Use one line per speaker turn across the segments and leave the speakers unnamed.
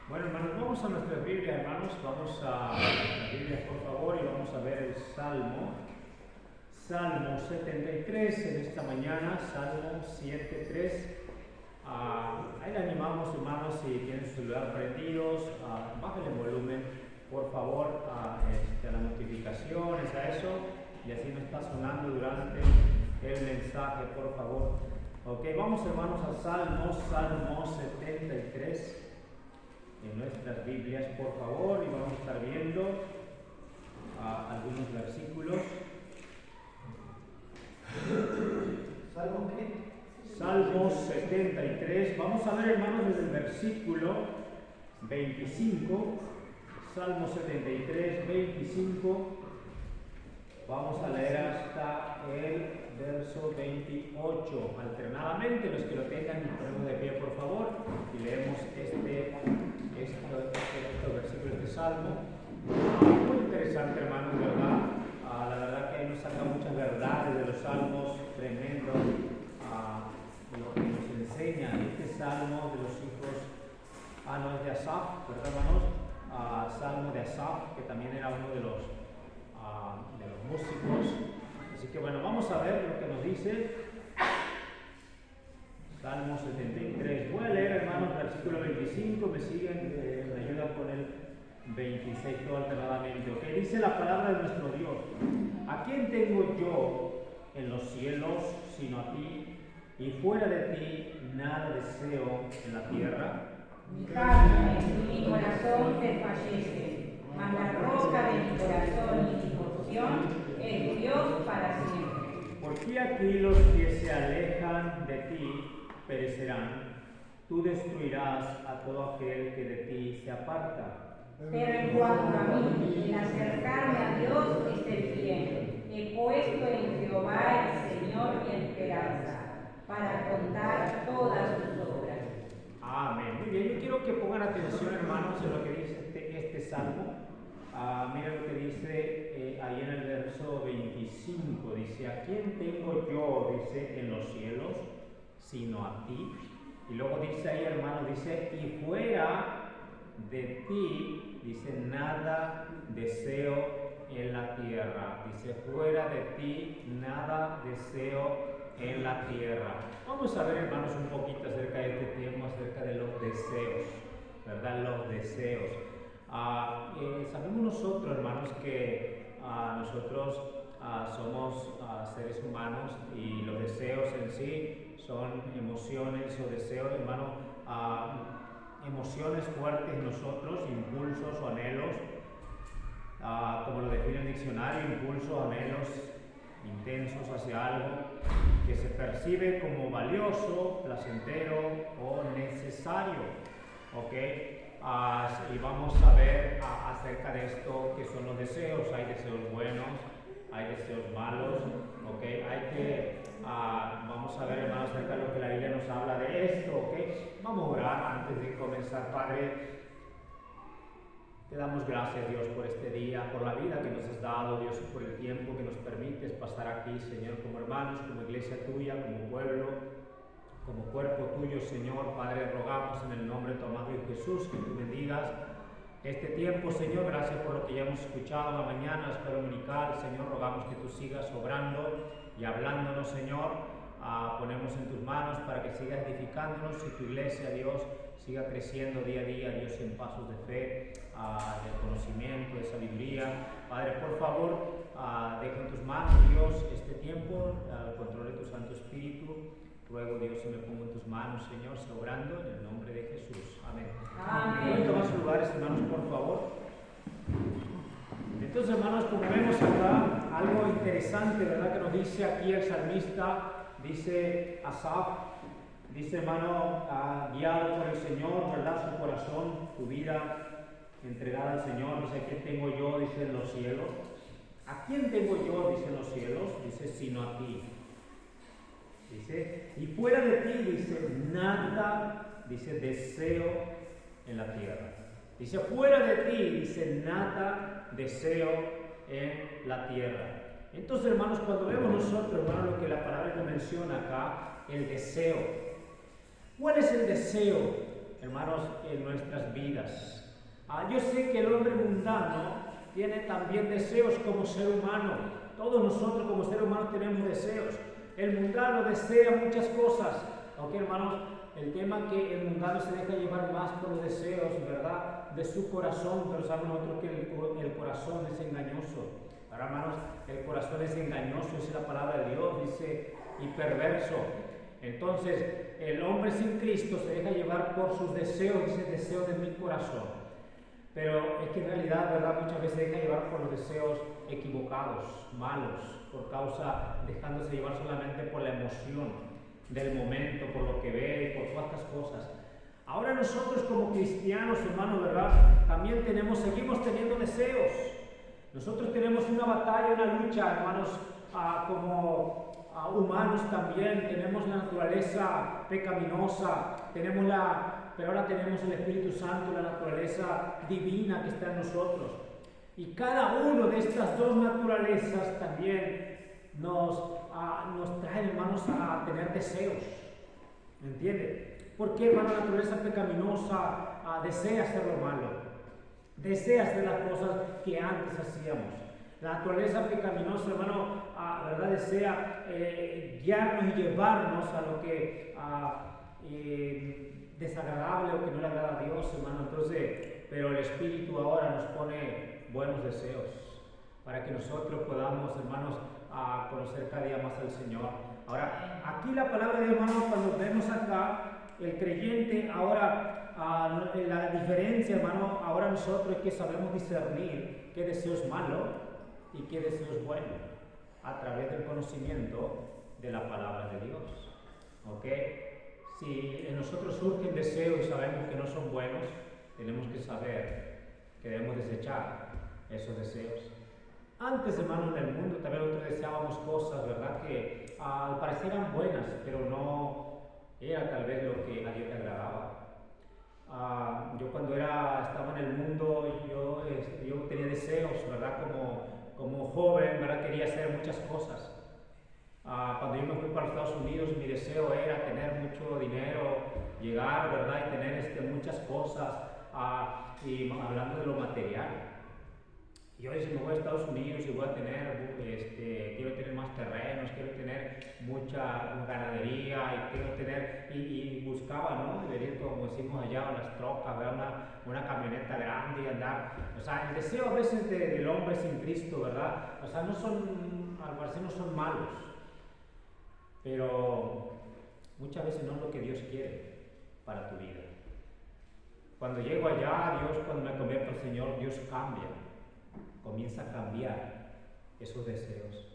Bueno, hermanos, vamos a nuestra Biblia, hermanos. Vamos a la Biblia, por favor, y vamos a ver el Salmo. Salmo 73 en esta mañana, Salmo 73. Ahí le animamos, hermanos, si tienen su celular prendidos, bájenle el volumen, por favor, a las notificaciones, a eso, y así no está sonando durante el mensaje, por favor. Ok, vamos, hermanos, a Salmo 73. En nuestras Biblias, por favor, y vamos a estar viendo algunos versículos.
¿Salmo qué?
Salmo 73. Vamos a ver, hermanos, desde el versículo 25. Salmo 73, 25. Vamos a leer hasta el verso 28. Alternadamente, los que lo tengan, nos ponemos de pie, por favor, y leemos estos versículos de Salmo. Muy interesante, hermanos, ¿verdad? La verdad que ahí nos saca muchas verdades de los salmos, tremendo, lo que nos enseña este salmo de los hijos, no es de Asaf, ¿verdad, hermanos? Salmo de Asaf, que también era uno de los músicos. Así que bueno, vamos a ver lo que nos dice Salmo 73. Voy a leer, hermanos, versículo 25, me siguen, me ayudan con el 26 todo alternadamente. ¿Ok? Dice la palabra de nuestro Dios: ¿a quién tengo yo en los cielos sino a ti? Y fuera de ti nada deseo en la tierra.
Mi carne y mi corazón desfallece, mas la roca de mi corazón y mi porción es Dios para siempre.
Porque aquí los que se alejan de ti perecerán. Tú destruirás a todo aquel que de ti se aparta.
Pero en cuanto a mí, en acercarme a Dios es el bien. He puesto en Jehová el Señor mi esperanza, para contar todas sus obras.
Amén. Muy bien, yo quiero que pongan atención, hermanos, en lo que dice este salmo. Mira lo que dice ahí en el verso 25. Dice: ¿a quién tengo yo, dice, en los cielos, sino a ti? Y luego dice ahí, hermano, dice: y fuera de ti, dice, nada deseo en la tierra. Dice: fuera de ti, nada deseo en la tierra. Vamos a ver, hermanos, un poquito acerca de este tema, acerca de los deseos, ¿verdad? Los deseos. Sabemos nosotros, hermanos, que nosotros somos seres humanos, y los deseos en sí son emociones o deseos, hermano, emociones fuertes en nosotros, impulsos o anhelos, como lo define el diccionario: impulsos o anhelos intensos hacia algo que se percibe como valioso, placentero o necesario. ¿Ok? Y vamos a ver acerca de esto, que son los deseos. Hay deseos buenos, hay deseos malos. ¿Ok? Vamos a ver, hermanos, acerca de lo que la Biblia nos habla de esto. ¿Ok? Vamos a orar antes de comenzar. Padre, te damos gracias, Dios, por este día, por la vida que nos has dado, Dios, y por el tiempo que nos permites pasar aquí, Señor, como hermanos, como iglesia tuya, como pueblo, como cuerpo tuyo, Señor. Padre, rogamos en el nombre de tu amado Hijo Jesús que tú bendigas este tiempo, Señor. Gracias por lo que ya hemos escuchado en la mañana, la escuela dominical, Señor. Rogamos que tú sigas obrando y hablándonos, Señor. Ponemos en tus manos para que sigas edificándonos y tu iglesia, Dios, siga creciendo día a día, Dios, en pasos de fe, de conocimiento, de sabiduría. Padre, por favor, deja en tus manos, Dios, este tiempo, al control de tu Santo Espíritu. Ruego, Dios, y me pongo en tus manos, Señor, obrando en el nombre de Jesús. Amén.
Amén.
¿Pueden tomar sus lugares, hermanos, por favor? Entonces, hermanos, como vemos acá, algo interesante, ¿verdad?, que nos dice aquí el salmista. Dice Asaf, dice, hermano, guiado por el Señor, ¿verdad?, su corazón, su vida entregada al Señor. Dice: ¿a quién tengo yo?, dice, en los cielos. ¿A quién tengo yo?, dice, en los cielos. Dice: sino a ti. Dice: y fuera de ti, dice, nada, dice, deseo en la tierra. Dice: fuera de ti, dice, nada deseo en la tierra. Entonces, hermanos, cuando vemos nosotros, hermanos, lo que la palabra nos menciona acá, el deseo. ¿Cuál es el deseo hermanos, en nuestras vidas. Yo sé que el hombre mundano tiene también deseos como ser humano. Todos nosotros como ser humano tenemos deseos. El mundano desea muchas cosas. Aunque, hermanos, el tema que el mundano se deja llevar más por los deseos, ¿verdad?, de su corazón, pero sabemos nosotros que el corazón es engañoso. Ahora, hermanos, el corazón es engañoso, dice la palabra de Dios, dice, y perverso. Entonces, el hombre sin Cristo se deja llevar por sus deseos, dice, deseo de mi corazón. Pero es que en realidad, ¿verdad?, muchas veces se deja llevar por los deseos equivocados, malos, por causa, dejándose llevar solamente por la emoción del momento, por lo que ve y por todas estas cosas. Ahora nosotros como cristianos, hermanos, ¿verdad?, también seguimos teniendo deseos. Nosotros tenemos una batalla, una lucha, hermanos, como humanos también. Tenemos la naturaleza pecaminosa, pero ahora tenemos el Espíritu Santo, la naturaleza divina que está en nosotros. Y cada uno de estas dos naturalezas también nos trae, hermanos, a tener deseos. ¿Me entiende? Porque, hermano, la naturaleza pecaminosa desea hacer lo malo. Desea hacer las cosas que antes hacíamos. La naturaleza pecaminosa, hermano, ¿verdad?, desea guiarnos y llevarnos a lo que desagradable o que no le agrada a Dios, hermano. Entonces, pero el Espíritu ahora nos pone buenos deseos para que nosotros podamos, hermanos, conocer cada día más al Señor. Ahora, aquí la palabra de Dios, hermano, cuando vemos acá, el creyente ahora, la diferencia, hermano, ahora nosotros es que sabemos discernir qué deseo es malo y qué deseo es bueno a través del conocimiento de la palabra de Dios. ¿Ok? Si en nosotros surgen deseos y sabemos que no son buenos, tenemos que saber que debemos desechar esos deseos. Antes, hermano, en el mundo también nosotros deseábamos cosas, ¿verdad?, que al parecer eran buenas, pero no era tal vez lo que a Dios le agradaba. Yo cuando estaba en el mundo, yo tenía deseos, ¿verdad?, como joven, ¿verdad?, quería hacer muchas cosas. Cuando yo me fui para los Estados Unidos, mi deseo era tener mucho dinero, llegar, ¿verdad?, y tener muchas cosas, y hablando de lo material. Yo decía, me voy a Estados Unidos y voy a tener, quiero tener más terrenos, quiero tener mucha ganadería, y quiero tener, y buscaba, ¿no?, venir, como decimos allá, las trocas, ver una camioneta grande y andar. O sea, el deseo a veces del hombre sin Cristo, ¿verdad?, o sea, al parecer no son malos, pero muchas veces no es lo que Dios quiere para tu vida. Cuando llego allá, Dios, cuando me convierto al Señor, Dios comienza a cambiar esos deseos.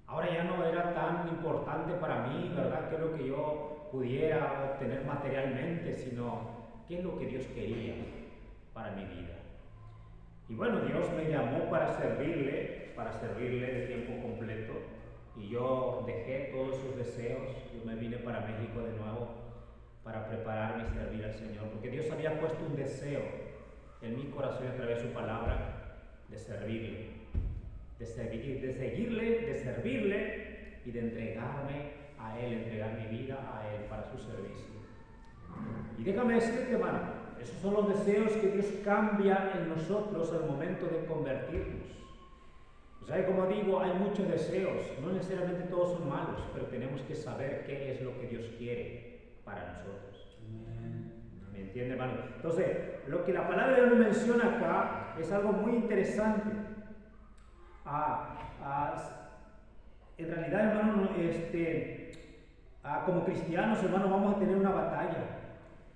Ahora ya no era tan importante para mí, ¿verdad?, qué es lo que yo pudiera obtener materialmente, sino qué es lo que Dios quería para mi vida. Y bueno, Dios me llamó para servirle de tiempo completo, y yo dejé todos esos deseos. Yo me vine para México de nuevo para prepararme y servir al Señor, porque Dios había puesto un deseo en mi corazón a través de su palabra, de servirle, de servirle y de entregarme a Él, entregar mi vida a Él para su servicio. Y déjame decirte, hermano, esos son los deseos que Dios cambia en nosotros al momento de convertirnos. O sea, como digo, hay muchos deseos, no necesariamente todos son malos, pero tenemos que saber qué es lo que Dios quiere para nosotros. ¿Me entiende, hermano? Entonces, lo que la palabra de Dios menciona acá es algo muy interesante. En realidad, hermano, como cristianos, hermano, vamos a tener una batalla.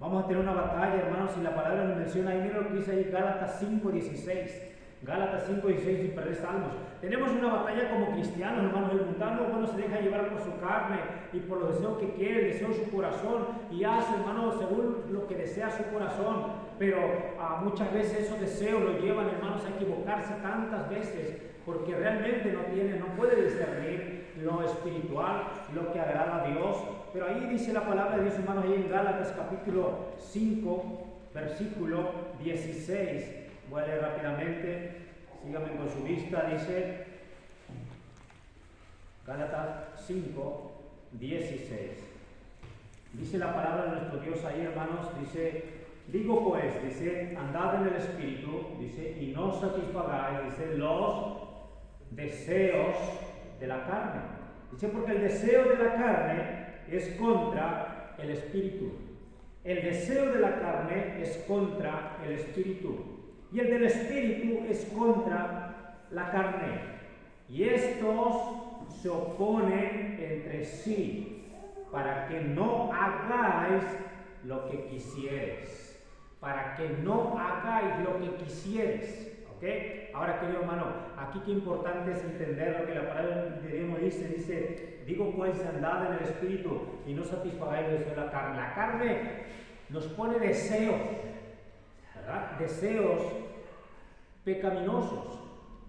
Vamos a tener una batalla, hermanos, y la palabra nos menciona ahí, mira lo que dice ahí Gálatas 5:16. Gálatas 5:16, sin perder Salmos. Tenemos una batalla como cristianos, hermanos. El mundano, bueno, se deja llevar por su carne y por los deseos que quiere, el deseo de su corazón, y hace, hermanos, según lo que desea su corazón. Pero muchas veces esos deseos los llevan, hermanos, a equivocarse tantas veces, porque realmente no puede discernir lo espiritual, lo que agrada a Dios. Pero ahí dice la palabra de Dios, hermanos, ahí en Gálatas capítulo 5, versículo 16. Voy a leer rápidamente, síganme con su vista, dice Gálatas 5:16. Dice la palabra de nuestro Dios ahí, hermanos, dice, digo pues, dice, andad en el Espíritu, dice, y no satisfagáis, dice, los deseos de la carne. Dice, porque el deseo de la carne es contra el Espíritu. El deseo de la carne es contra el Espíritu. Y el del Espíritu es contra la carne. Y estos se oponen entre sí, para que no hagáis lo que quisieres. Para que no hagáis lo que quisieres. ¿Ok? Ahora, querido hermano, aquí qué importante es entender lo que la palabra de Dios nos dice. Dice, digo pues, andad en el Espíritu y no satisfagáis el deseo de la carne. La carne nos pone deseos, ¿verdad? Deseos pecaminosos.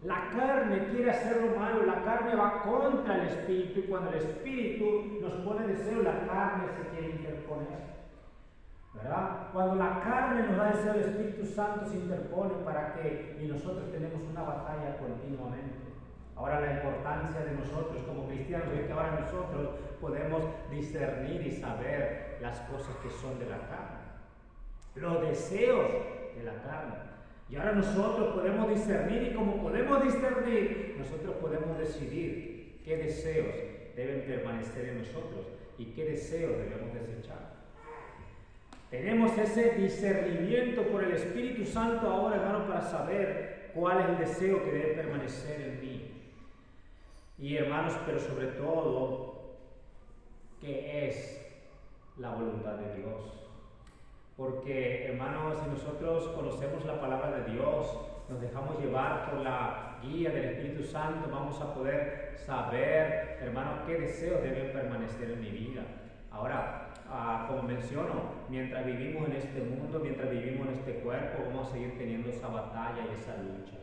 La carne quiere hacer lo malo, la carne va contra el Espíritu, y cuando el Espíritu nos pone deseo, la carne se quiere interponer, ¿verdad? Cuando la carne nos da deseo, el Espíritu Santo se interpone y nosotros tenemos una batalla continuamente. Ahora la importancia de nosotros como cristianos es que ahora nosotros podemos discernir y saber las cosas que son de la carne, los deseos de la carne. Y ahora nosotros podemos discernir, y como podemos discernir, nosotros podemos decidir qué deseos deben permanecer en nosotros y qué deseos debemos desechar. Tenemos ese discernimiento por el Espíritu Santo ahora, hermano, para saber cuál es el deseo que debe permanecer en mí. Y hermanos, pero sobre todo, ¿qué es la voluntad de Dios? Porque, hermanos, si nosotros conocemos la palabra de Dios, nos dejamos llevar por la guía del Espíritu Santo, vamos a poder saber, hermanos, qué deseos deben permanecer en mi vida. Ahora, como menciono, mientras vivimos en este mundo, mientras vivimos en este cuerpo, vamos a seguir teniendo esa batalla y esa lucha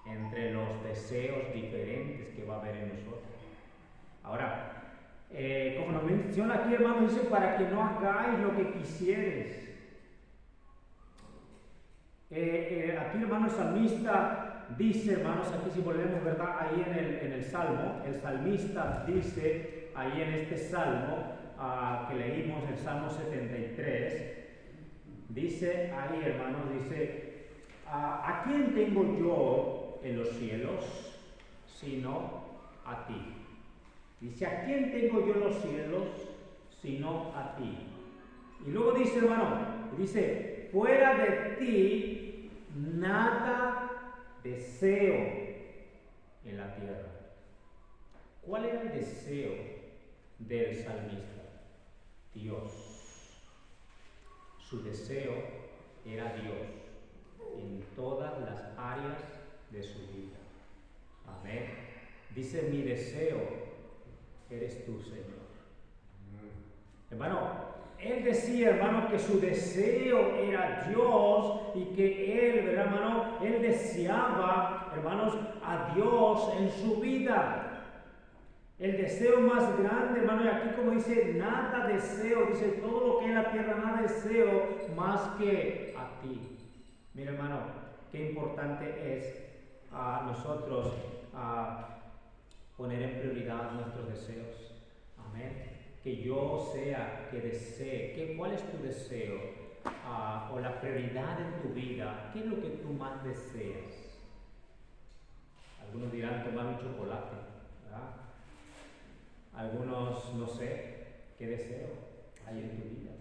entre los deseos diferentes que va a haber en nosotros. Ahora, como nos menciona aquí, hermanos, dice, para que no hagáis lo que quisieres. Aquí, hermano, el salmista dice, hermanos, aquí si volvemos, ¿verdad? Ahí en el Salmo, el salmista dice, ahí en este Salmo que leímos, el Salmo 73, dice ahí, hermanos, dice, ¿a quién tengo yo en los cielos, sino a ti? Dice, ¿a quién tengo yo en los cielos, sino a ti? Y luego dice, hermano, dice, fuera de ti nada deseo en la tierra. ¿Cuál era el deseo del salmista? Dios. Su deseo era Dios en todas las áreas de su vida. Amén. Dice, mi deseo eres tú, Señor. Hermano, él decía, hermano, que su deseo era Dios y que él, ¿verdad, hermano? Él deseaba, hermanos, a Dios en su vida. El deseo más grande, hermano, y aquí como dice, nada deseo, dice, todo lo que es en la tierra, nada deseo más que a ti. Mira, hermano, qué importante es a nosotros poner en prioridad nuestros deseos. Amén. Que yo sea, que desee, ¿cuál es tu deseo? O la prioridad en tu vida, ¿qué es lo que tú más deseas? Algunos dirán tomar un chocolate, ¿verdad? Algunos, no sé, ¿qué deseo hay en tu vida?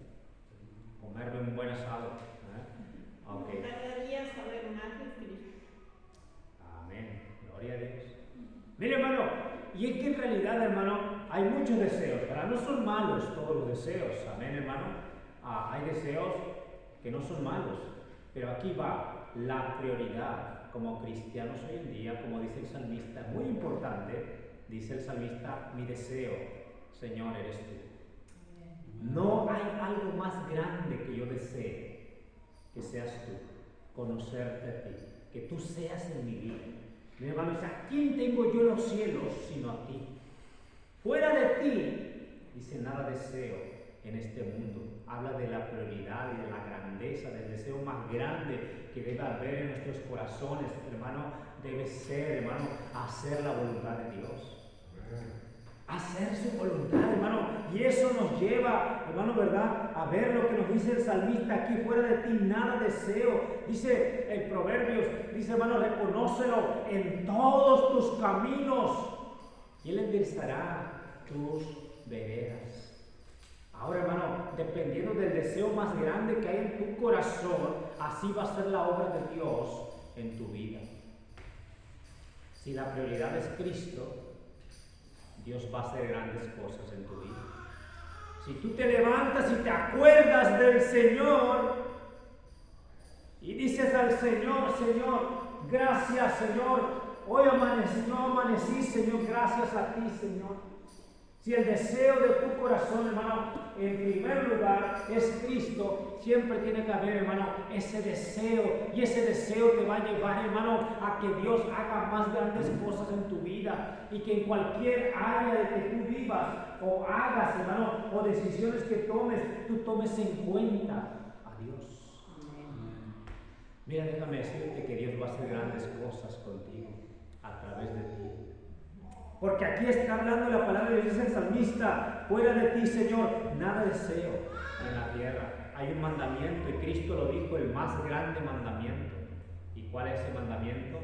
Comerme un buen asado, ¿eh? Okay.
Cada día saber más de Cristo.
Amén, gloria a Dios. Mire, hermano, y es que en realidad, hermano, hay muchos deseos, ¿verdad? No son malos todos los deseos, amén, hermano. Hay deseos que no son malos, pero aquí va la prioridad como cristianos hoy en día, como dice el salmista, muy importante, dice el salmista, mi deseo, Señor, eres tú. No hay algo más grande que yo desee que seas tú, conocerte a ti, que tú seas en mi vida. Mi hermano dice, ¿a quién tengo yo en los cielos sino a ti? Fuera de ti, dice, nada deseo en este mundo. Habla de la prioridad y de la grandeza, del deseo más grande que debe haber en nuestros corazones, hermano, debe ser, hermano, hacer la voluntad de Dios. hacer su voluntad, hermano. Y eso nos lleva, hermano, ¿verdad?, a ver lo que nos dice el salmista aquí: fuera de ti nada deseo. Dice el Proverbios, dice, hermano, reconócelo en todos tus caminos y Él enderezará tus veredas. Ahora, hermano, dependiendo del deseo más grande que hay en tu corazón, así va a ser la obra de Dios en tu vida. Si la prioridad es Cristo, Dios va a hacer grandes cosas en tu vida. Si tú te levantas y te acuerdas del Señor y dices al Señor: Señor, gracias, Señor, hoy amanecí, Señor, gracias a ti, Señor. Si el deseo de tu corazón, hermano, en primer lugar es Cristo, siempre tiene que haber, hermano, ese deseo. Y ese deseo te va a llevar, hermano, a que Dios haga más grandes cosas en tu vida. Y que en cualquier área de que tú vivas o hagas, hermano, o decisiones que tomes, tú tomes en cuenta a Dios. Mira, déjame decirte que Dios va a hacer grandes cosas contigo a través de ti. Porque aquí está hablando la palabra de Dios, el salmista: fuera de ti, Señor, nada deseo en la tierra. Hay un mandamiento, y Cristo lo dijo, el más grande mandamiento. ¿Y cuál es ese mandamiento?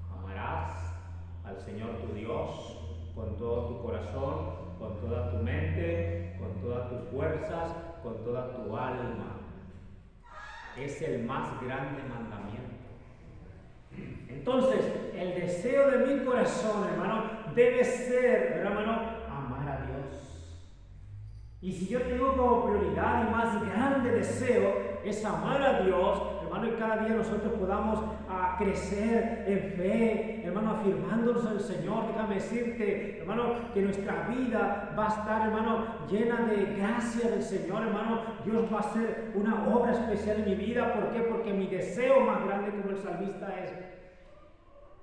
Amarás al Señor tu Dios con todo tu corazón, con toda tu mente, con todas tus fuerzas, con toda tu alma. Es el más grande mandamiento. Entonces, el deseo de mi corazón, hermano, debe ser, hermano, amar a Dios. Y si yo tengo como prioridad y más grande deseo es amar a Dios, hermano, y cada día nosotros podamos crecer en fe, hermano, afirmándonos en el Señor. Déjame decirte, hermano, que nuestra vida va a estar, hermano, llena de gracia del Señor, hermano. Dios va a hacer una obra especial en mi vida. ¿Por qué? Porque mi deseo más grande, como el salmista, es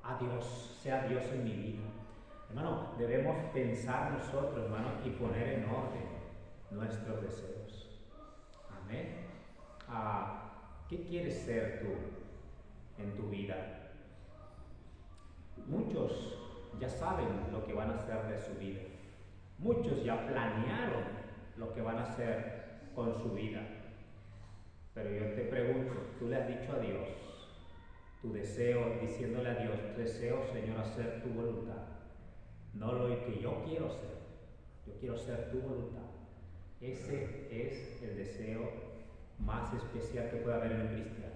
a Dios, sea Dios en mi vida. Hermano, debemos pensar nosotros, hermano, y poner en orden nuestros deseos. Amén. ¿Qué quieres ser tú en tu vida? Muchos ya saben lo que van a hacer de su vida. Muchos ya planearon lo que van a hacer con su vida. Pero yo te pregunto, ¿tú le has dicho a Dios tu deseo, diciéndole a Dios: deseo, Señor, hacer tu voluntad? No lo que yo quiero hacer, yo quiero hacer tu voluntad. Ese es el deseo más especial que puede haber en un cristiano.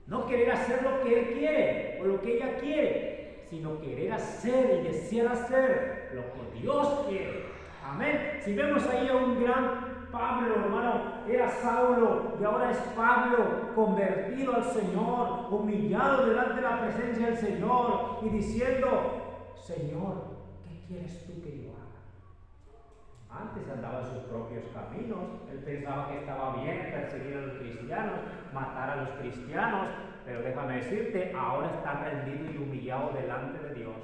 No querer hacer lo que él quiere o lo que ella quiere, sino querer hacer y desear hacer lo que Dios quiere. Amén. Si vemos ahí a un gran Pablo, hermano, era Saulo y ahora es Pablo, convertido al Señor, humillado delante de la presencia del Señor y diciendo: Señor, ¿qué quieres tú que yo haga? Antes andaba en sus propios caminos. Él pensaba que estaba bien perseguir a los cristianos, matar a los cristianos, pero déjame decirte, ahora está rendido y humillado delante de Dios,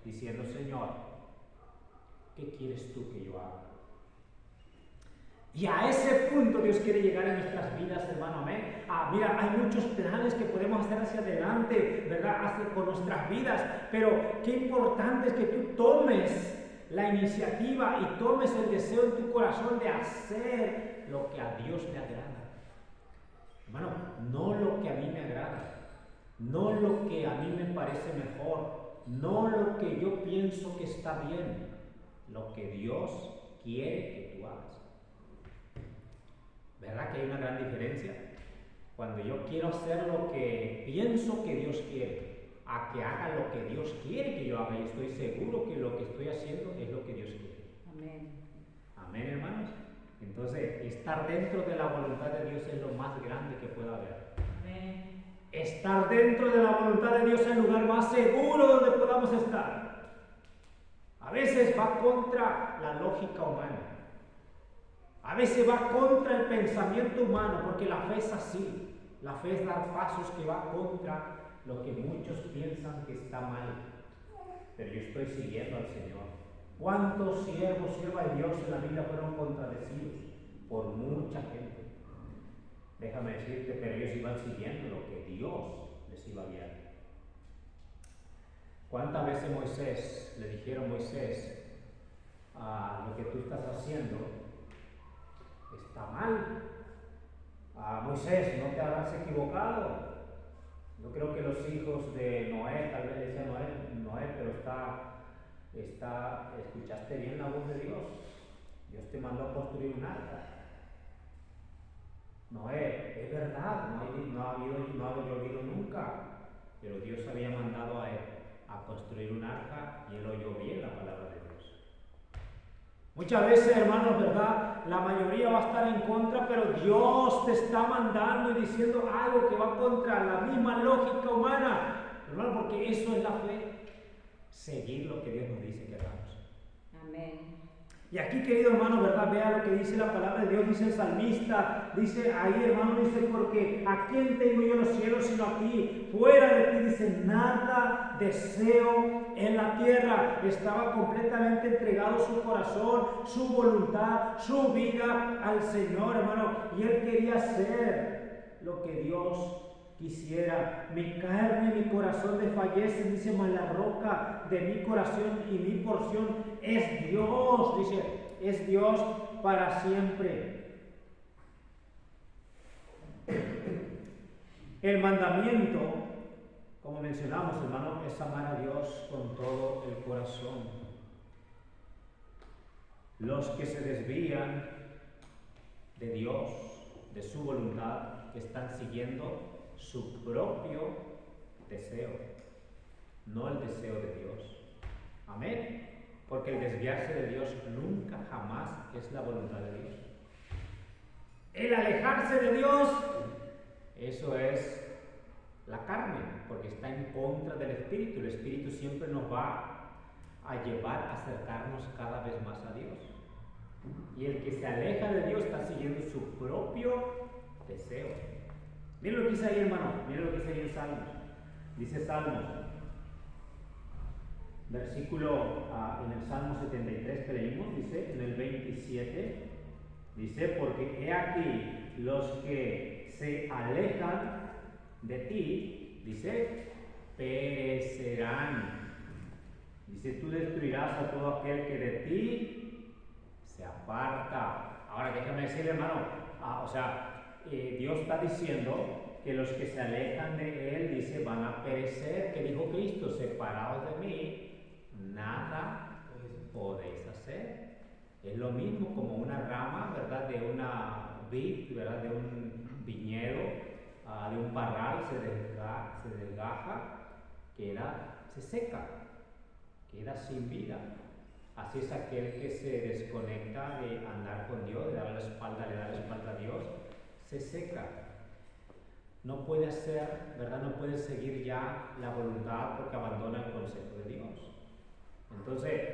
diciendo: Señor, ¿qué quieres tú que yo haga? Y a ese punto Dios quiere llegar en nuestras vidas, hermano, amén. Mira, hay muchos planes que podemos hacer hacia adelante, ¿verdad? Con nuestras vidas, pero qué importante es que tú tomes la iniciativa y tomes el deseo en tu corazón de hacer lo que a Dios le agrada. Hermano, no lo que a mí me agrada, no lo que a mí me parece mejor, no lo que yo pienso que está bien, lo que Dios quiere que tú hagas. ¿Verdad que hay una gran diferencia? Cuando yo quiero hacer lo que pienso que Dios quiere, a que haga lo que Dios quiere que yo haga, y estoy seguro que lo que estoy haciendo es lo que Dios quiere.
Amén.
Amén, hermanos. Entonces, estar dentro de la voluntad de Dios es lo más grande que pueda haber.
Amén.
Estar dentro de la voluntad de Dios es el lugar más seguro donde podamos estar. A veces va contra la lógica humana. A veces va contra el pensamiento humano, porque la fe es así. La fe es dar pasos que va contra lo que muchos piensan que está mal. Pero yo estoy siguiendo al Señor. ¿Cuántos siervos, siervas de Dios en la Biblia fueron contradecidos? Por mucha gente. Déjame decirte, pero ellos iban siguiendo lo que Dios les iba guiando. ¿Cuántas veces le dijeron: Moisés, lo que tú estás haciendo está mal. Moisés, no te habrás equivocado. Yo creo que los hijos de Noé, tal vez decía Noé, pero escuchaste bien la voz de Dios. Dios te mandó a construir un arca. Noé, es verdad, no ha llovido nunca, pero Dios había mandado a él a construir un arca y él oyó bien la palabra de Dios. Muchas veces, hermanos, ¿verdad? La mayoría va a estar en contra, pero Dios te está mandando y diciendo algo que va contra la misma lógica humana, hermano, porque eso es la fe, seguir lo que Dios nos dice que hagamos.
Amén.
Y aquí, querido hermano, ¿verdad? Vea lo que dice la palabra de Dios, dice el salmista, dice ahí, hermano, dice, porque ¿a quién tengo yo en los cielos sino a ti? Fuera de ti, dice, nada deseo en la tierra. Estaba completamente entregado su corazón, su voluntad, su vida al Señor, hermano, y él quería hacer lo que Dios quisiera. Mi carne y mi corazón desfallecen, dice, mas la roca de mi corazón y mi porción es Dios, dice, es Dios para siempre. El mandamiento, como mencionamos, hermano, es amar a Dios con todo el corazón. Los que se desvían de Dios, de su voluntad, están siguiendo su propio deseo, no el deseo de Dios. Amén. Porque el desviarse de Dios nunca, jamás es la voluntad de Dios. El alejarse de Dios, eso es la carne, porque está en contra del Espíritu. El Espíritu siempre nos va a llevar a acercarnos cada vez más a Dios. Y el que se aleja de Dios está siguiendo su propio deseo. Miren lo que dice ahí, hermano, miren lo que dice ahí en Salmos. Dice Salmos, versículo en el Salmo 73 que leímos, dice en el 27, dice, porque he aquí los que se alejan de ti, dice, perecerán. Dice, tú destruirás a todo aquel que de ti se aparta. Ahora déjame decirle, hermano, Dios está diciendo que los que se alejan de Él, dice, van a perecer. Que dijo Cristo, separados de mí, nada podéis hacer. Es lo mismo como una rama, ¿verdad? De una vid, ¿verdad? De un viñedo, de un parral, se desgaja, se seca, queda sin vida. Así es aquel que se desconecta de andar con Dios, de darle la espalda, le da la espalda a Dios, se seca. No puede hacer, ¿verdad? No puede seguir ya la voluntad porque abandona el consejo de Dios. Entonces,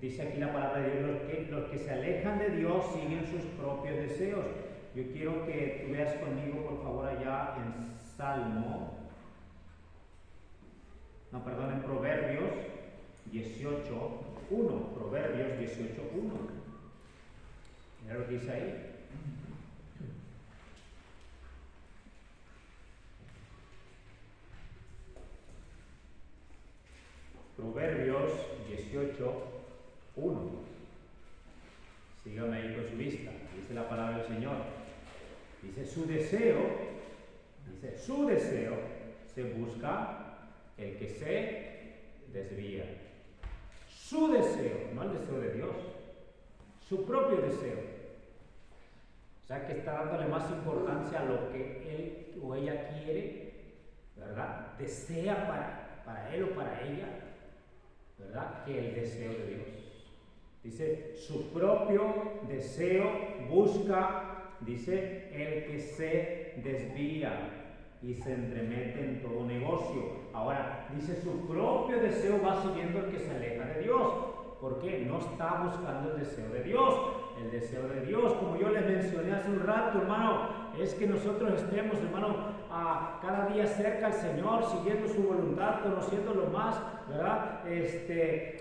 dice aquí la palabra de Dios, los que se alejan de Dios siguen sus propios deseos. Yo quiero que tú veas conmigo, por favor, allá en en Proverbios 18:1. Proverbios 18:1. Mira lo que dice ahí. Proverbios 18:1. Sígame ahí con su vista. Dice la palabra del Señor. Dice, su deseo se busca el que se desvía. Su deseo, no el deseo de Dios, su propio deseo. O sea que está dándole más importancia a lo que él o ella quiere, ¿verdad? Desea para él o para ella, ¿verdad? Que el deseo de Dios. Dice, su propio deseo busca, dice, el que se desvía y se entremete en todo negocio. Ahora, dice, su propio deseo va siguiendo el que se aleja de Dios. ¿Por qué? No está buscando el deseo de Dios. El deseo de Dios, como yo les mencioné hace un rato, hermano, es que nosotros estemos, hermano, cada día cerca al Señor, siguiendo su voluntad, conociéndolo más, ¿verdad?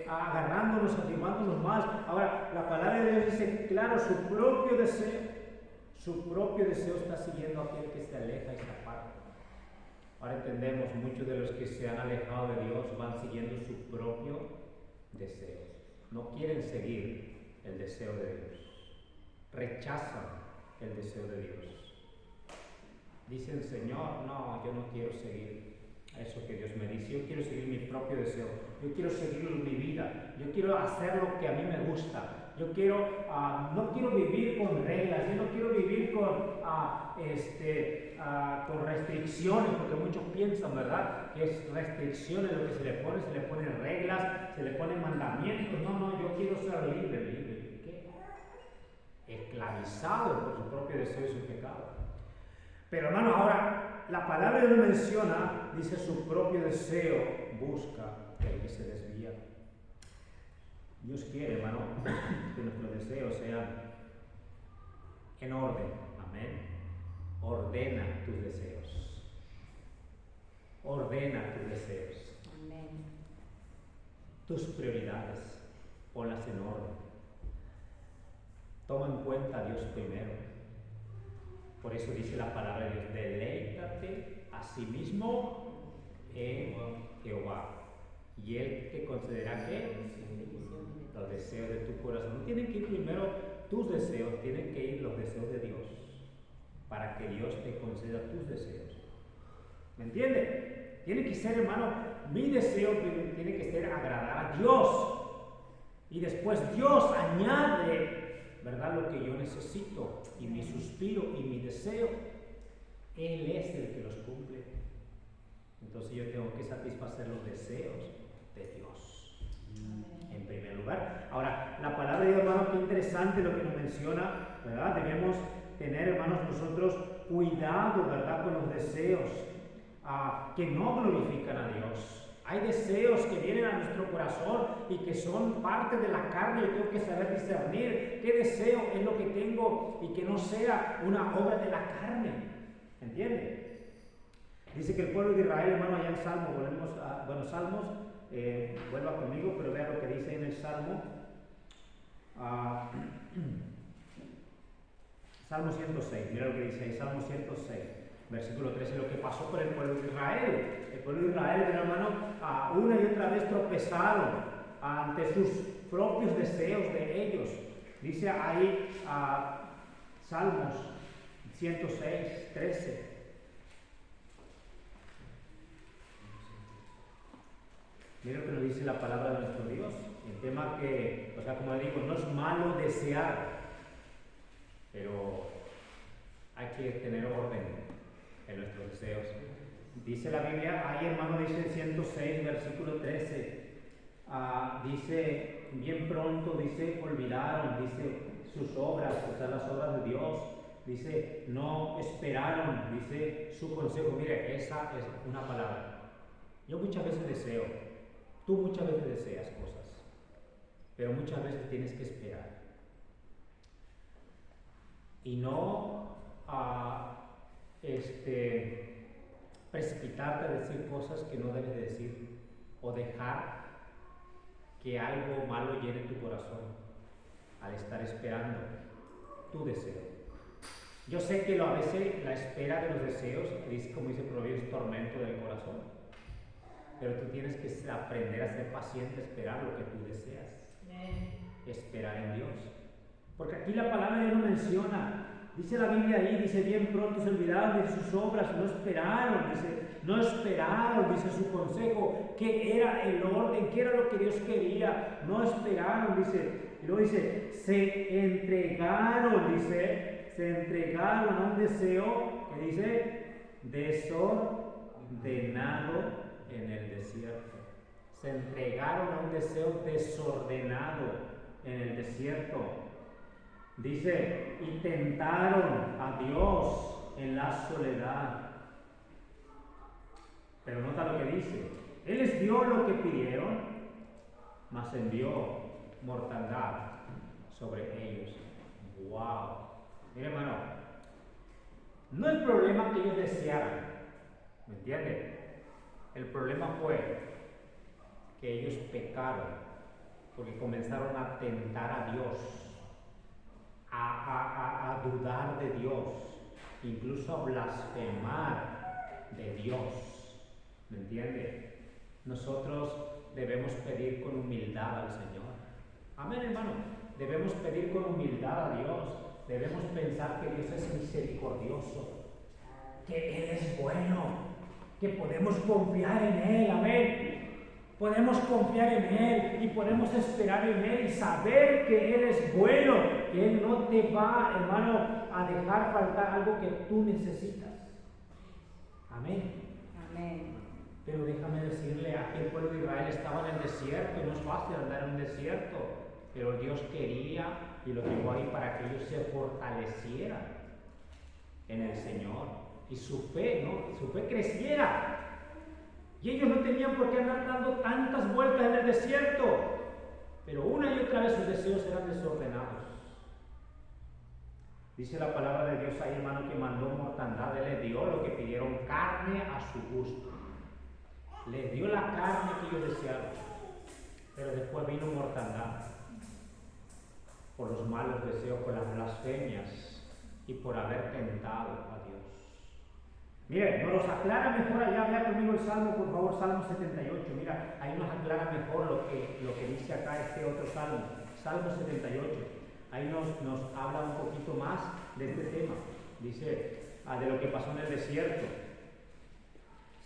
Agarrándonos, afirmándonos más. Ahora, la palabra de Dios dice, claro, su propio deseo está siguiendo a aquel que se aleja y se aparta. Ahora entendemos, muchos de los que se han alejado de Dios van siguiendo su propio deseo. No quieren seguir el deseo de Dios. Rechazan el deseo de Dios. Dicen, Señor, no, yo no quiero seguir eso que Dios me dice. Yo quiero seguir mi propio deseo. Yo quiero seguir mi vida. Yo quiero hacer lo que a mí me gusta. Yo quiero, no quiero vivir con reglas. Yo no quiero vivir con restricciones, porque muchos piensan, ¿verdad?, que es restricciones lo que se le ponen reglas, se le ponen mandamientos. No, yo quiero ser libre. ¿Qué? Esclavizado por su propio deseo y su pecado. Pero hermano, ahora la palabra de Dios menciona, dice, su propio deseo busca el que se desvía. Dios quiere, hermano, que nuestros deseos sean en orden. Amén. Ordena tus deseos. Ordena tus deseos.
Amén.
Tus prioridades, ponlas en orden. Toma en cuenta a Dios primero. Por eso dice la palabra de Dios, deleítate a sí mismo en Jehová, y Él te concederá ¿qué? Los deseos de tu corazón. No tienen que ir primero tus deseos, tienen que ir los deseos de Dios, para que Dios te conceda tus deseos. ¿Me entiende? Tiene que ser, hermano, mi deseo tiene que ser agradar a Dios, y después Dios añade, ¿verdad?, lo que yo necesito, y mi suspiro y mi deseo. Él es el que los cumple. Entonces yo tengo que satisfacer los deseos de Dios en primer lugar. Ahora, la palabra de Dios, hermano, qué interesante lo que nos menciona, ¿verdad? Debemos tener, hermanos, nosotros cuidado, ¿verdad?, con los deseos que no glorifican a Dios. Hay deseos que vienen a nuestro corazón y que son parte de la carne. Yo tengo que saber discernir qué deseo es lo que tengo y que no sea una obra de la carne. ¿Entiende? Dice que el pueblo de Israel, hermano, allá en Salmo, Salmos, vuelva conmigo, pero vea lo que dice en el Salmo. Salmo 106, mira lo que dice ahí, Salmo 106. Versículo 13, lo que pasó por el pueblo de Israel. El pueblo de Israel, mi hermano, una y otra vez tropezaron ante sus propios deseos de ellos. Dice ahí Salmos 106, 13. Mira lo que nos dice la palabra de nuestro Dios. El tema que, como digo, no es malo desear, pero hay que tener orden en nuestros deseos. Dice la Biblia, ahí, hermano, dice 106, versículo 13, dice, bien pronto, dice, olvidaron, dice, sus obras, las obras de Dios, dice, no esperaron, dice, su consejo. Mire, esa es una palabra. Yo muchas veces deseo, tú muchas veces deseas cosas, pero muchas veces tienes que esperar. Y no precipitarte a decir cosas que no debes de decir, o dejar que algo malo llene tu corazón al estar esperando tu deseo. Yo sé que a veces la espera de los deseos, como dice Proverbios, es tormento del corazón, pero tú tienes que aprender a ser paciente, esperar lo que tú deseas. Esperar en Dios, porque aquí la palabra de Dios no menciona. Dice la Biblia ahí, dice, bien pronto se olvidaron de sus obras, no esperaron, dice su consejo, que era el orden, que era lo que Dios quería, no esperaron, dice, y luego dice, se entregaron a un deseo, que dice, desordenado en el desierto. Se entregaron a un deseo desordenado en el desierto. Dice, y tentaron a Dios en la soledad. Pero nota lo que dice. Él les dio lo que pidieron, mas envió mortandad sobre ellos. ¡Wow! Mira, hermano, no el problema que ellos desearan, ¿me entiende? El problema fue que ellos pecaron porque comenzaron a tentar a Dios, a dudar de Dios, incluso a blasfemar de Dios. ¿Me entiende? Nosotros debemos pedir con humildad al Señor. Amén, hermano. debemos pedir con humildad a Dios, debemos pensar que Dios es misericordioso, que Él es bueno, que podemos confiar en Él, amén. Podemos confiar en Él y podemos esperar en Él y saber que Él es bueno, que Él no te va, hermano, a dejar faltar algo que tú necesitas. Amén.
Amén.
Pero déjame decirle, aquí el pueblo de Israel estaba en el desierto, y no es fácil andar en un desierto, pero Dios quería y los llevó ahí para que ellos se fortalecieran en el Señor y su fe, ¿no? Su fe creciera. Y ellos no tenían por qué andar dando tantas vueltas en el desierto, pero una y otra vez sus deseos eran desordenados. Dice la palabra de Dios ahí, hermano, que mandó mortandad. Él les dio lo que pidieron, carne a su gusto. Les dio la carne que ellos desearon, pero después vino mortandad por los malos deseos, por las blasfemias y por haber tentado a Dios. Mire, nos los aclara mejor allá. Vea conmigo el Salmo, por favor, Salmo 78. Mira, ahí nos aclara mejor lo que dice acá este otro Salmo, Salmo 78. Ahí nos habla un poquito más de este tema. Dice, de lo que pasó en el desierto.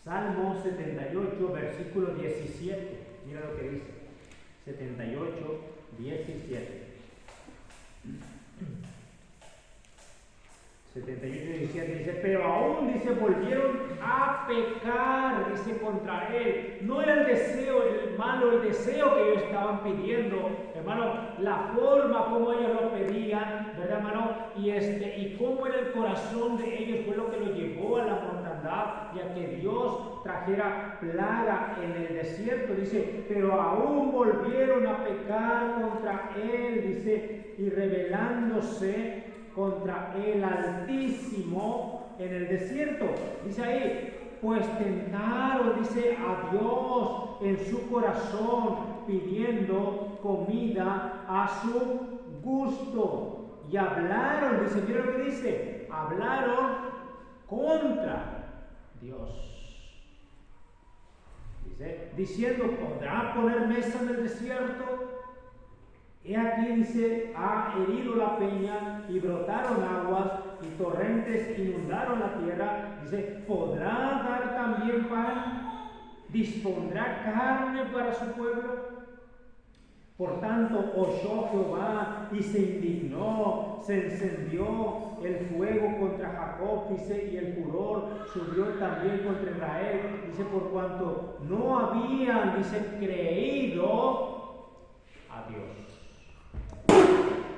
Salmo 78, versículo 17. Mira lo que dice. 78, 17. 78, 17 dice, pero aún, dice, volvieron a pecar, dice, contra Él. No era el deseo, el malo, el deseo que ellos estaban pidiendo, hermano, la forma como ellos lo pedían, ¿verdad, hermano? Y cómo era el corazón de ellos fue lo que los llevó a la mortandad y a que Dios trajera plaga en el desierto. Dice, pero aún volvieron a pecar contra Él, dice, y rebelándose contra el Altísimo en el desierto. Dice ahí, pues tentaron, dice, a Dios en su corazón, pidiendo comida a su gusto. Y hablaron, dice, mira lo que dice, hablaron contra Dios. Dice, diciendo, ¿podrá poner mesa en el desierto? He aquí, dice, ha herido la peña y brotaron aguas y torrentes inundaron la tierra. Dice, ¿podrá dar también pan? ¿Dispondrá carne para su pueblo? Por tanto, oyó Jehová y se indignó, se encendió el fuego contra Jacob, dice, y el furor subió también contra Israel. Dice, por cuanto no habían, dice, creído a Dios.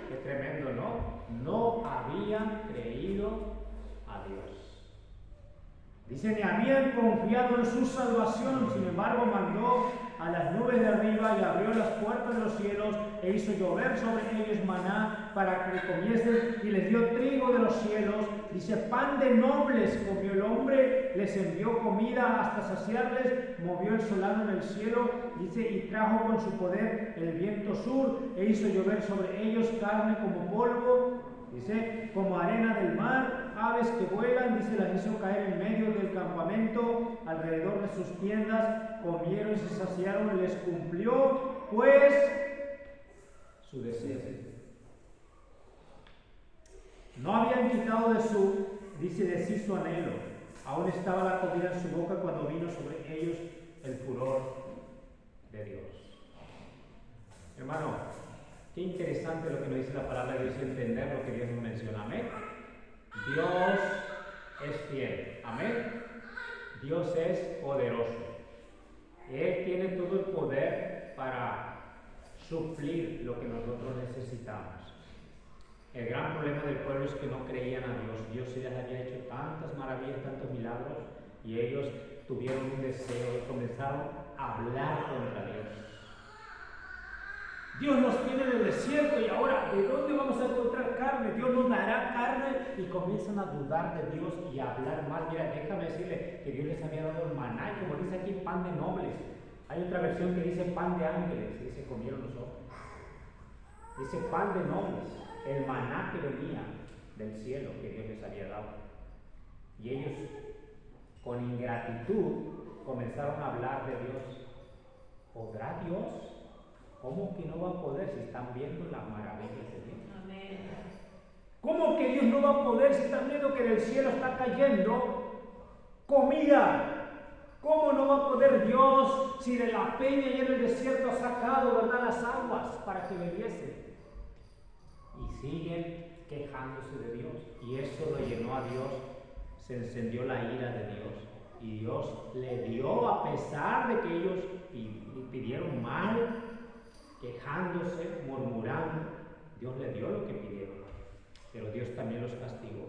Qué tremendo, ¿no? No habían creído a Dios. Dice, ni habían confiado en su salvación, sin embargo mandó a las nubes de arriba y abrió las puertas de los cielos e hizo llover sobre ellos maná para que comiesen y les dio trigo de los cielos. Dice, pan de nobles comió el hombre, les envió comida hasta saciarles, movió el solano en el cielo, dice, y trajo con su poder el viento sur e hizo llover sobre ellos carne como polvo, dice, como arena del mar, aves que vuelan, dice, las hizo caer en medio del campamento, alrededor de sus tiendas, comieron y se saciaron, les cumplió, pues, su deseo. No habían quitado de sí su anhelo, aún estaba la comida en su boca cuando vino sobre ellos el furor de Dios. Hermano, qué interesante lo que nos dice la palabra de Dios y entender lo que Dios nos menciona. Amén. Dios es fiel. Amén. Dios es poderoso. Él tiene todo el poder para suplir lo que nosotros necesitamos. El gran problema del pueblo es que no creían a Dios. Dios sí les había hecho tantas maravillas, tantos milagros, y ellos tuvieron un deseo y comenzaron a hablar contra Dios. Dios nos tiene en el desierto y ahora, ¿de dónde vamos a encontrar carne? Dios nos dará carne, y comienzan a dudar de Dios y a hablar mal. Mira, déjame decirle que Dios les había dado el maná, y como dice aquí, pan de nobles. Hay otra versión que dice pan de ángeles, y se comieron los ojos. Dice pan de nobles, el maná que venía del cielo que Dios les había dado. Y ellos, con ingratitud, comenzaron a hablar de Dios. ¿Podrá Dios ¿Cómo que no va a poder si están viendo las maravillas de Dios?
Amén.
¿Cómo que Dios no va a poder si están viendo que del cielo está cayendo comida? ¿Cómo no va a poder Dios si de la peña y en el desierto ha sacado, ¿verdad?, las aguas para que bebiesen? Y siguen quejándose de Dios. Y eso lo llenó a Dios. Se encendió la ira de Dios. Y Dios le dio, a pesar de que ellos pidieron mal, quejándose, murmurando, Dios le dio lo que pidieron. Pero Dios también los castigó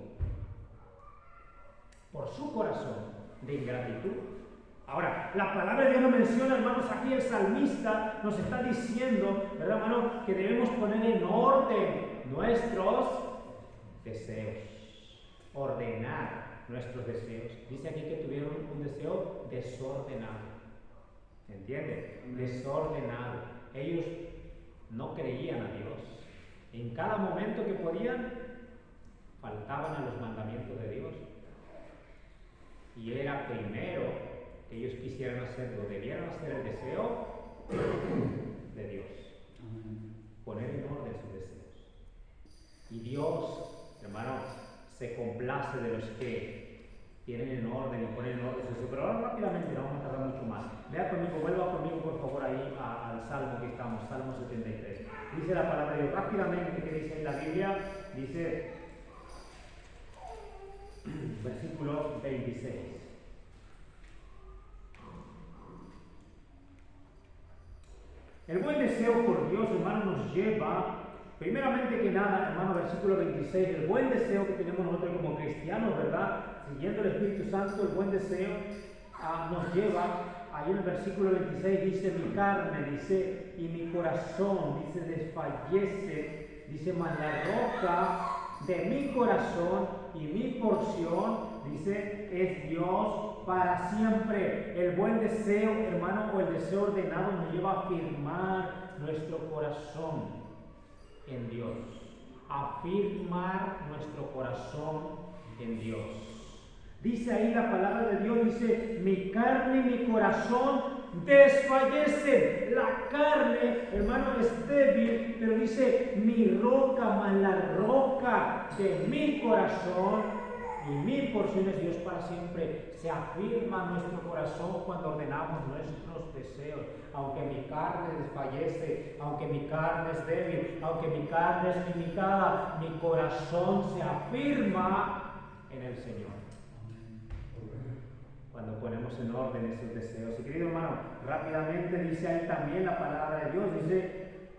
por su corazón de ingratitud. Ahora, la palabra de Dios nos menciona, hermanos, aquí el salmista nos está diciendo, ¿verdad, hermano?, que debemos poner en orden nuestros deseos, ordenar nuestros deseos. Dice aquí que tuvieron un deseo desordenado. ¿Se entiende? Desordenado. Ellos no creían a Dios. En cada momento que podían, faltaban a los mandamientos de Dios. Y era primero que ellos quisieran hacerlo, debieran hacer el deseo de Dios. Poner en orden sus deseos. Y Dios, hermano, se complace de los que tienen en orden y ponen en orden sus deseos. Pero ahora rápidamente, no vamos a tardar mucho más. Vea conmigo, vuelva conmigo por favor ahí al Salmo que estamos, Salmo 73. Dice la palabra de Dios rápidamente, que dice en la Biblia, dice versículo 26. El buen deseo por Dios, hermano, nos lleva, primeramente que nada, hermano, versículo 26, el buen deseo que tenemos nosotros como cristianos, ¿verdad? Siguiendo el Espíritu Santo, el buen deseo nos lleva, ahí en el versículo 26 dice, mi carne, dice, y mi corazón, dice, desfallece, dice, mas la roca de mi corazón y mi porción, dice, es Dios para siempre. El buen deseo, hermano, o el deseo ordenado nos lleva a afirmar nuestro corazón en Dios. Afirmar nuestro corazón en Dios. Dice ahí la palabra de Dios, dice, mi carne y mi corazón desfallecen. La carne, hermano, es débil, pero dice, mi roca, más la roca de mi corazón y mi porción es Dios para siempre. Se afirma nuestro corazón cuando ordenamos nuestros deseos. Aunque mi carne desfallece, aunque mi carne es débil, aunque mi carne es limitada, mi corazón se afirma en el Señor. Cuando ponemos en orden esos deseos. Y querido hermano, rápidamente dice ahí también la palabra de Dios, dice,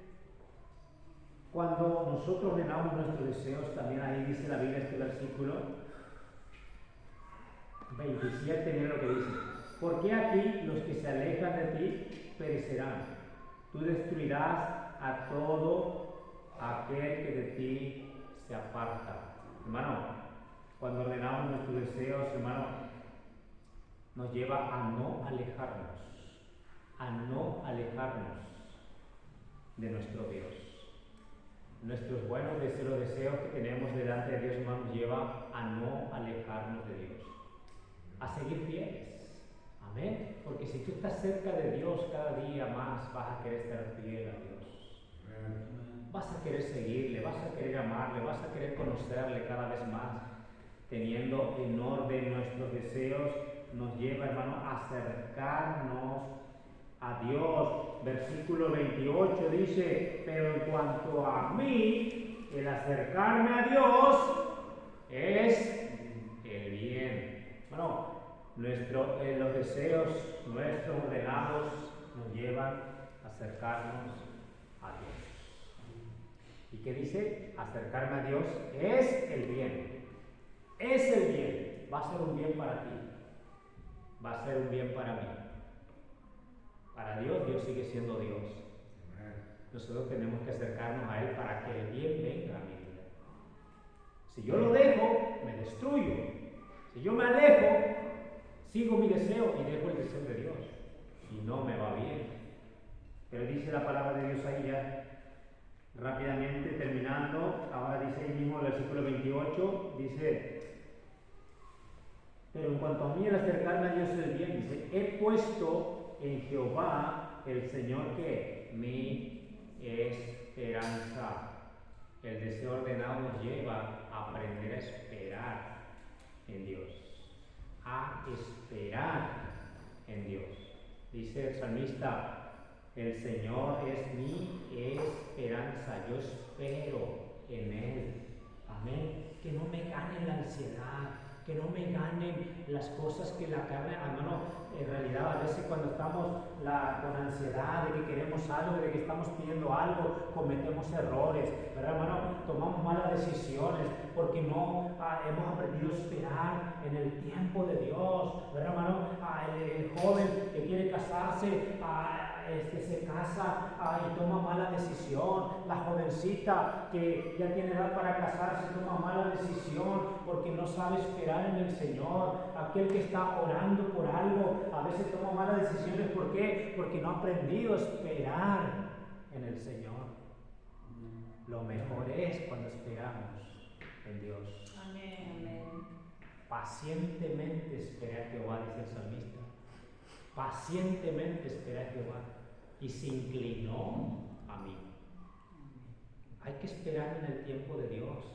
cuando nosotros ordenamos nuestros deseos, también ahí dice la Biblia este versículo 27, mira lo que dice, porque aquí los que se alejan de ti perecerán, tú destruirás a todo aquel que de ti se aparta. Hermano, cuando ordenamos nuestros deseos, hermano, nos lleva a no alejarnos de nuestro Dios. Nuestros buenos deseos, los deseos que tenemos delante de Dios, hermano, nos lleva a no alejarnos de Dios, a seguir fieles. Amén. Porque si tú estás cerca de Dios cada día más, vas a querer estar fiel a Dios. Vas a querer seguirle, vas a querer amarle, vas a querer conocerle cada vez más. Teniendo en orden nuestros deseos, nos lleva, hermano, a acercarnos a Dios. Versículo 28 dice, pero en cuanto a mí, el acercarme a Dios es el bien. Bueno, los deseos nuestros ordenados nos llevan a acercarnos a Dios. ¿Y qué dice? Acercarme a Dios es el bien. Es el bien. Va a ser un bien para ti. Va a ser un bien para mí. Para Dios, Dios sigue siendo Dios. Nosotros tenemos que acercarnos a Él para que el bien venga a mi vida. Si yo lo dejo, me destruyo. Si yo me alejo, sigo mi deseo y dejo el deseo de Dios. Y no me va bien. Pero dice la palabra de Dios ahí ya, rápidamente terminando. Ahora dice ahí mismo el versículo 28, dice, pero en cuanto a mí el acercarme a Dios es el bien, dice, he puesto en Jehová el Señor que mi esperanza. El deseo ordenado nos lleva a aprender a esperar en Dios. A esperar en Dios. Dice el salmista, el Señor es mi esperanza, yo espero en Él. Amén. Que no me gane la ansiedad, que no me ganen las cosas que la carne, hermano. En realidad, a veces cuando estamos con ansiedad de que queremos algo, de que estamos pidiendo algo, cometemos errores, ¿verdad, hermano? Tomamos malas decisiones porque no hemos aprendido a esperar en el tiempo de Dios, ¿verdad, hermano? El joven que quiere casarse, se casa y toma mala decisión. La jovencita que ya tiene edad para casarse toma mala decisión porque no sabe esperar en el Señor. Aquel que está orando por algo a veces toma malas decisiones. ¿Por qué? Porque no ha aprendido a esperar en el Señor. Lo mejor es cuando esperamos en Dios.
Amén.
Pacientemente espera a Jehová, dice el salmista. Pacientemente espera a Jehová y se inclinó a mí. Hay que esperar en el tiempo de Dios.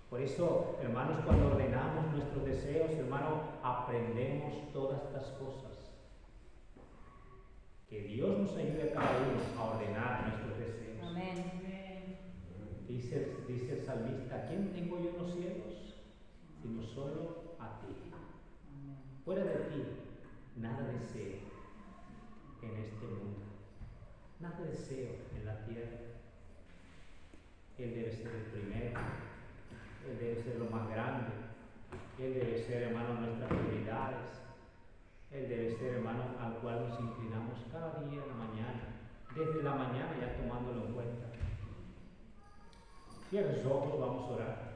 Por eso, hermanos, cuando ordenamos nuestros deseos, hermano, aprendemos todas estas cosas. Que Dios nos ayude a cada uno a ordenar nuestros deseos.
Amén.
Dice el salmista, ¿a quién tengo yo en los cielos? Sino solo a ti. Fuera de ti, nada deseo en este mundo. Nada deseo en la tierra. Él debe ser el primero. Él debe ser lo más grande. Él debe ser, hermano, nuestras prioridades. Él debe ser, hermano, al cual nos inclinamos cada día en la mañana. Desde la mañana ya tomándolo en cuenta. Cierra sus ojos, vamos a orar.